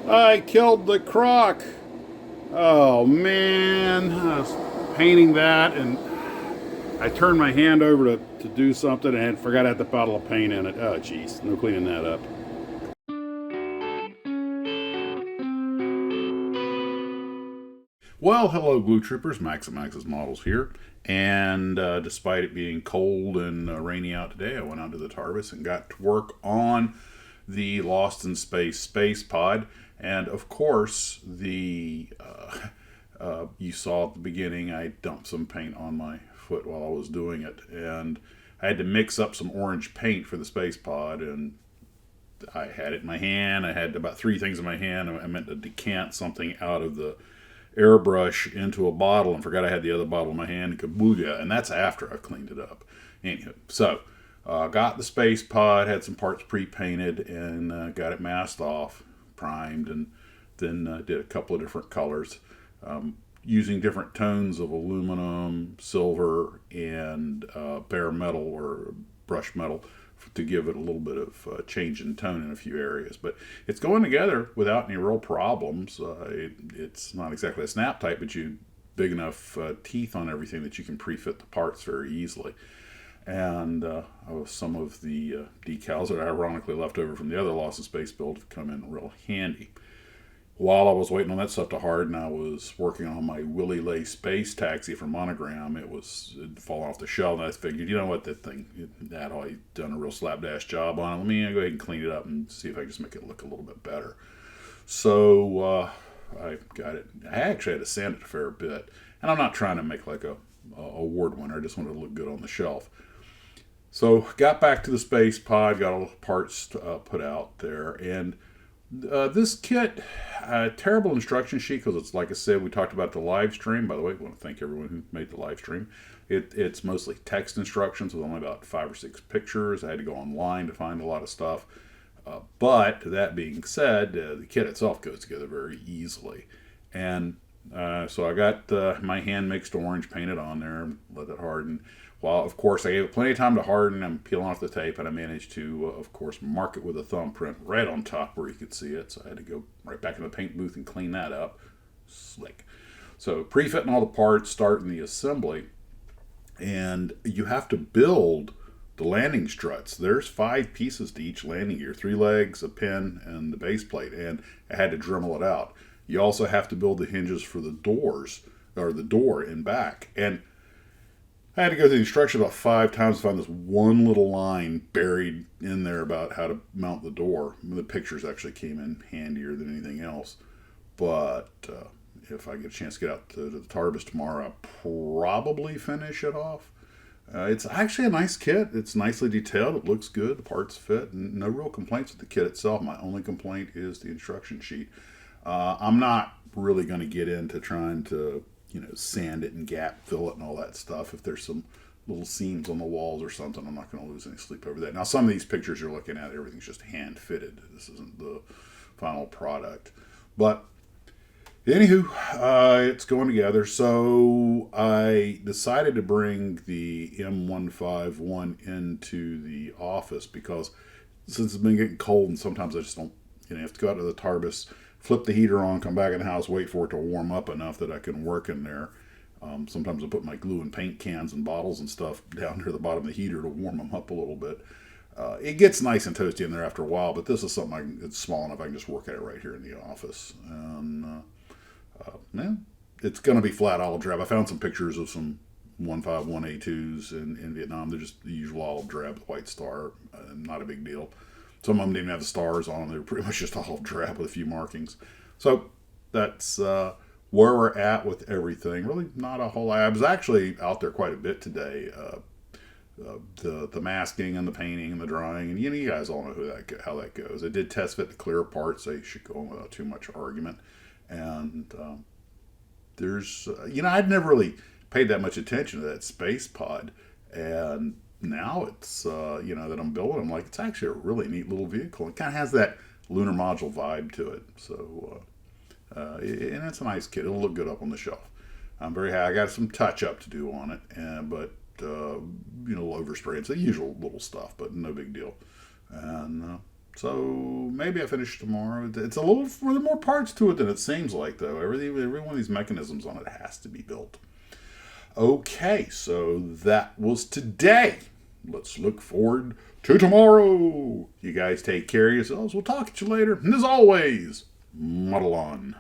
I killed the croc. Oh man, I was painting that and I turned my hand over to do something and forgot I had the bottle of paint in it. Oh jeez, no cleaning that up. Well, hello, Glue Troopers. Max at Max's Models here. And despite it being cold and rainy out today, I went out to the TARDIS and got to work on the Lost in Space pod. And of course, the you saw at the beginning, I dumped some paint on my foot while I was doing it, and I had to mix up some orange paint for the space pod, and I had it in my hand. I had about three things in my hand. I meant to decant something out of the airbrush into a bottle and forgot I had the other bottle in my hand and kabooyah, and that's after I cleaned it up. Anywho, so got the space pod, had some parts pre-painted, and got it masked off, primed, and then did a couple of different colors using different tones of aluminum, silver, and bare metal or brushed metal to give it a little bit of change in tone in a few areas. But it's going together without any real problems. It's not exactly a snap type, but you big enough teeth on everything that you can pre-fit the parts very easily. And some of the decals that I ironically left over from the other Lost in Space build have come in real handy. While I was waiting on that stuff to harden, I was working on my Willie Lay Space Taxi for Monogram. It'd fallen off the shelf, and I figured, you know what, that already done a real slapdash job on it. Let me go ahead and clean it up and see if I can just make it look a little bit better. So I got it. I actually had to sand it a fair bit, and I'm not trying to make like a award winner. I just want it to look good on the shelf. So got back to the space pod, got all the parts put out there, and this kit, terrible instruction sheet because it's like I said, we talked about the live stream. By the way, I want to thank everyone who made the live stream. It's mostly text instructions with only about 5 or 6 pictures. I had to go online to find a lot of stuff. But that being said, the kit itself goes together very easily. And so I got my hand mixed orange painted on there, let it harden. Well, of course, I gave it plenty of time to harden. I'm peeling off the tape, and I managed to, of course, mark it with a thumbprint right on top where you could see it. So I had to go right back in the paint booth and clean that up. Slick. So pre-fitting all the parts, starting the assembly, and you have to build the landing struts. There's 5 pieces to each landing gear: 3 legs, a pin, and the base plate. And I had to Dremel it out. You also have to build the hinges for the doors, or the door in back. And I had to go through the instruction about 5 times to find this one little line buried in there about how to mount the door. The pictures actually came in handier than anything else. But if I get a chance to get out to the TARDIS tomorrow, I'll probably finish it off. It's actually a nice kit. It's nicely detailed. It looks good. The parts fit. No real complaints with the kit itself. My only complaint is the instruction sheet. I'm not really going to get into trying to sand it and gap fill it and all that stuff. If there's some little seams on the walls or something, I'm not going to lose any sleep over that. Now, some of these pictures you're looking at, everything's just hand fitted. This isn't the final product. But anywho, it's going together. So I decided to bring the M151 into the office because since it's been getting cold and sometimes I just don't, have to go out to the TARDIS, flip the heater on, come back in the house, wait for it to warm up enough that I can work in there. Sometimes I put my glue and paint cans and bottles and stuff down near the bottom of the heater to warm them up a little bit. It gets nice and toasty in there after a while, but this is something it's small enough I can just work at it right here in the office. And yeah, it's going to be flat olive drab. I found some pictures of some 151A2s in Vietnam. They're just the usual olive drab with white star. Not a big deal. Some of them didn't have the stars on them. They were pretty much just olive drab with a few markings. So that's where we're at with everything. Really not a whole lot. I was actually out there quite a bit today. The masking and the painting and the drying. And you guys all know how that goes. I did test fit the clear parts. They should go on without too much argument. And there's, I'd never really paid that much attention to that space pod. And now it's, that I'm building, I'm like, it's actually a really neat little vehicle. It kind of has that lunar module vibe to it. So, and it's a nice kit. It'll look good up on the shelf. I'm very happy. I got some touch up to do on it, but overspray. It's the usual little stuff, but no big deal. And So maybe I finish tomorrow. It's a little more parts to it than it seems like, though. Every one of these mechanisms on it has to be built. Okay, so that was today. Let's look forward to tomorrow. You guys take care of yourselves. We'll talk to you later. And as always, muddle on.